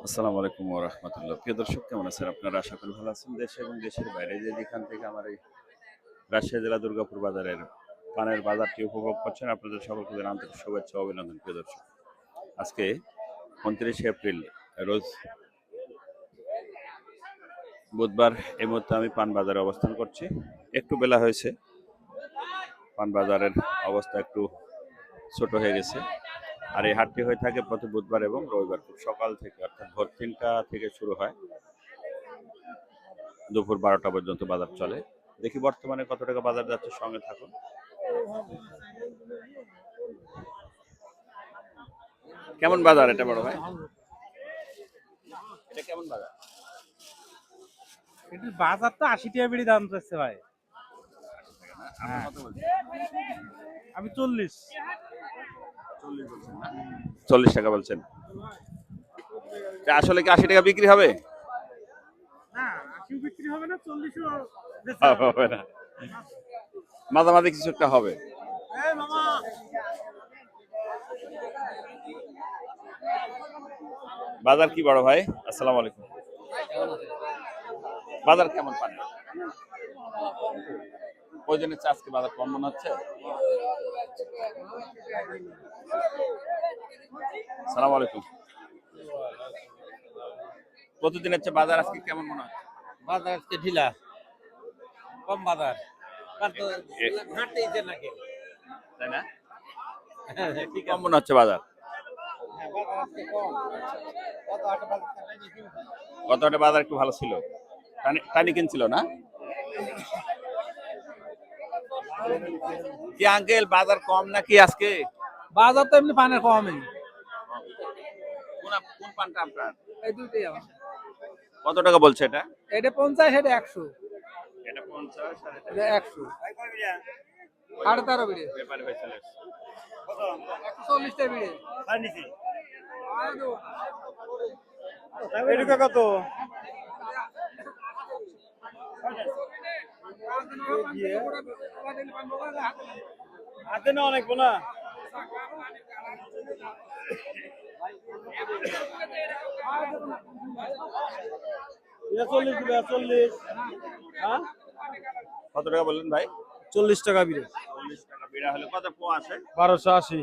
আসসালামু আলাইকুম ওয়া রাহমাতুল্লাহ। প্রিয় দর্শক, কেমন আছেন আপনারা? আশা করি ভালো আছেন। দেশে এবং দেশের বাইরে যে যেখান থেকে আমার এই রাজশাহী জেলা দুর্গাপুর বাজারের পানের বাজারটি উপভোগ করছেন, আপনাদের সকলকে জানাই আন্তরিক শুভেচ্ছা ও অভিনন্দন। প্রিয় দর্শক, আজকে 29শে এপ্রিল, রোজ বুধবার। এই মুহূর্তে আমি পান বাজারে অবস্থান করছি। একটু বেলা হয়েছে, পান বাজারের অবস্থা একটু ছোট হয়ে গেছে। আর এই হাটটি হয়ে থাকে প্রতি বুধবার এবং রবিবার খুব সকাল থেকে, অর্থাৎ ভোর 3টা থেকে শুরু হয়, দুপুর 12টা পর্যন্ত বাজার চলে। দেখি বর্তমানে কত টাকা বাজার যাচ্ছে, সঙ্গে থাকুন। কেমন বাজার এটা বড় ভাই? এটা কেমন বাজার? এটার বাজার তো 80 টাকা বিড়ি দাম চাচ্ছে ভাই। আপনি কত বলছেন? আমি 40। 40 টাকা বলছেন। তা আসলে কি 80 টাকা বিক্রি হবে? না, 80 বিক্রি হবে না, 40ও বেচা হবে। হবে না, মাঝামাঝি কিছু একটা হবে। এই মামা, বাজার কি বড় ভাই? আসসালামু আলাইকুম। বাজার কেমন পান? ওই জন্য আজকে বাজার কম মনে হচ্ছে। আসসালামু আলাইকুম। প্রতিদিনের চেয়ে বাজার আজকে কেমন মনে হচ্ছে? বাজার আজকে ঢিলা, কম বাজার। এ- হাঁটতেই যে নাকি তাই না? কি কম মনে হচ্ছে বাজার? বাজার আজকে কম। গত হাটে বাজার একটু ভালো ছিল, টানি কিনছিল না কি আঙ্কেল? বাজার কম নাকি আজকে? বাজার তো এমনি পানের কমই। কোন পানটা আপনার? এই দুইটাই আমার। কত টাকা বলছে এটা? এটা 50, এটা 100। এটা 50 আর এটা এটা 100। 13.5 বিড়ি। ব্যাপারে ভাই চলে এসছে। 140 টাকা বিড়ি। এটা কত? হাতে না অনেক না। এটা 40 দিবে, 40। হ্যাঁ, কত টাকা বললেন ভাই? 40 টাকা বিড়ি। 40 টাকা বিড়া হলে কত পোয়া আসে? 1280।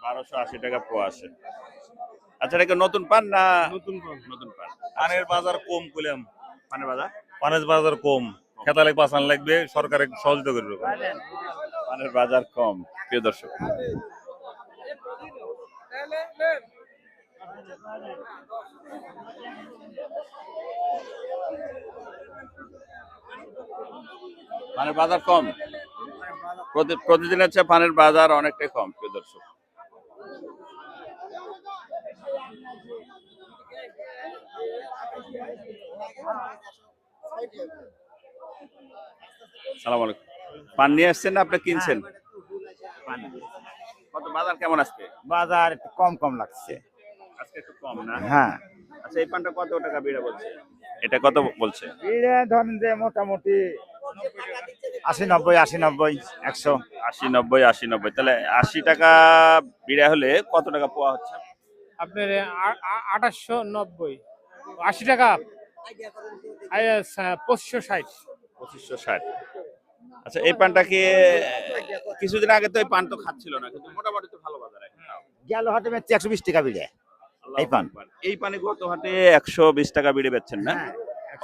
1280 টাকা পোয়া আসে। আচ্ছা, এটা কি নতুন পান না? নতুন পান। নতুন পান। পানের বাজার কম কইলাম, পানের বাজার পানের বাজার কম, খেতালে বাঁচান লাগবে, সরকার একটু সহযোগিতা করবে। পানের বাজার কম। প্রিয় দর্শক, পানের বাজার কম। প্রতিদিনের চেয়ে পানের বাজার অনেকটাই কম। প্রিয় দর্শক, সালাম আলাইকুম। পান নিয়ে আসছেন না আপনি কিনছেন? কত বাজার কেমন আজকে? বাজার একটু কম কম লাগছে। আজকে একটু কম না? হ্যাঁ, আচ্ছা, এই পানটা কত টাকা বিড়া বলছে? এটা কত বলছে? এটা ধরেন যে মোটামুটি 80 90, 80 90, 100। 80 90, 80 90, তাহলে 80 টাকা বিড়া হলে কত টাকা পোয়া হচ্ছে? আপনার 2890, 80 টাকা, 2560। 2560। আচ্ছা, এই পানটা কি কিছুদিন আগে তো এই পান তো খাচ্ছিল না, কিন্তু মোটামুটি তো ভালো বাজার এখন। গেল হাটে বেচছে 120 টাকা বিড়ে। এই পান। এই পানি গত হাটে 120 টাকা বিড়ে বেচছেন না? হ্যাঁ,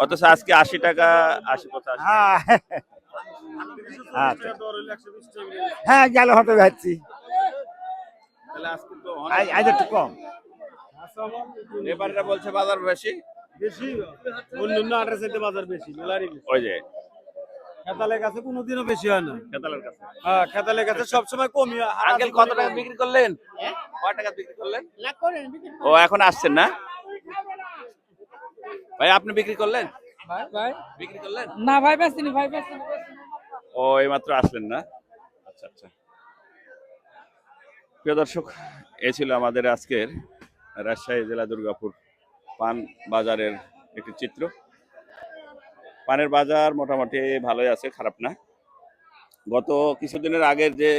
অথচ আজকে 80 টাকা, 80 85। হ্যাঁ, আচ্ছা। হ্যাঁ, গেল হাটে বেচছি। তাহলে আজকে তো আজ একটু কম। ব্যাপারীরা বলছে বাজার বেশি। বেশি অন্যান্য আটের চাইতে বাজার বেশি, মেলারই বেশি। ওই যে খেতালের কাছে কোনোদিনও বেশি হয় না। খেতালের কাছে। হ্যাঁ, খেতালের কাছে সবসময় কমই হয়। আঙ্কেল কত টাকা বিক্রি করলেন? কয় টাকা বিক্রি করলেন? ও, এখন আসছেন না ভাই? আপনি বিক্রি করলেন? ভাই বিক্রি করলেন? না ভাই, বেশিনি ভাই, বেশিনি। ও, এইমাত্র আসলেন না? আচ্ছা আচ্ছা। প্রিয় দর্শক, এই ছিল আমাদের আজকের রাজশাহী জেলা দুর্গাপুর পান বাজারের একটি চিত্র। পানের বাজার মোটামুটি ভালোই আছে, খারাপ না। গত কিছুদিনের আগের যে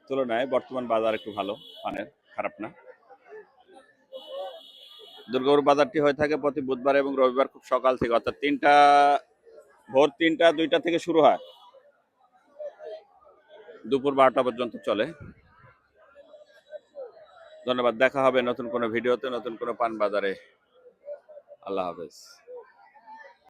তুলনায় বর্তমান বাজার একটু ভালো পানের, খারাপ না। দুর্গাপুর বাজারটি হয়ে থাকে প্রতি বুধবার এবং রবিবার খুব সকাল থেকে, অর্থাৎ ভোর 3টা 2টা থেকে শুরু হয়, দুপুর 12টা পর্যন্ত চলে। ধন্যবাদ, দেখা হবে নতুন কোনো ভিডিওতে, নতুন কোনো পান বাজারে। আল্লাহ হাফেজ।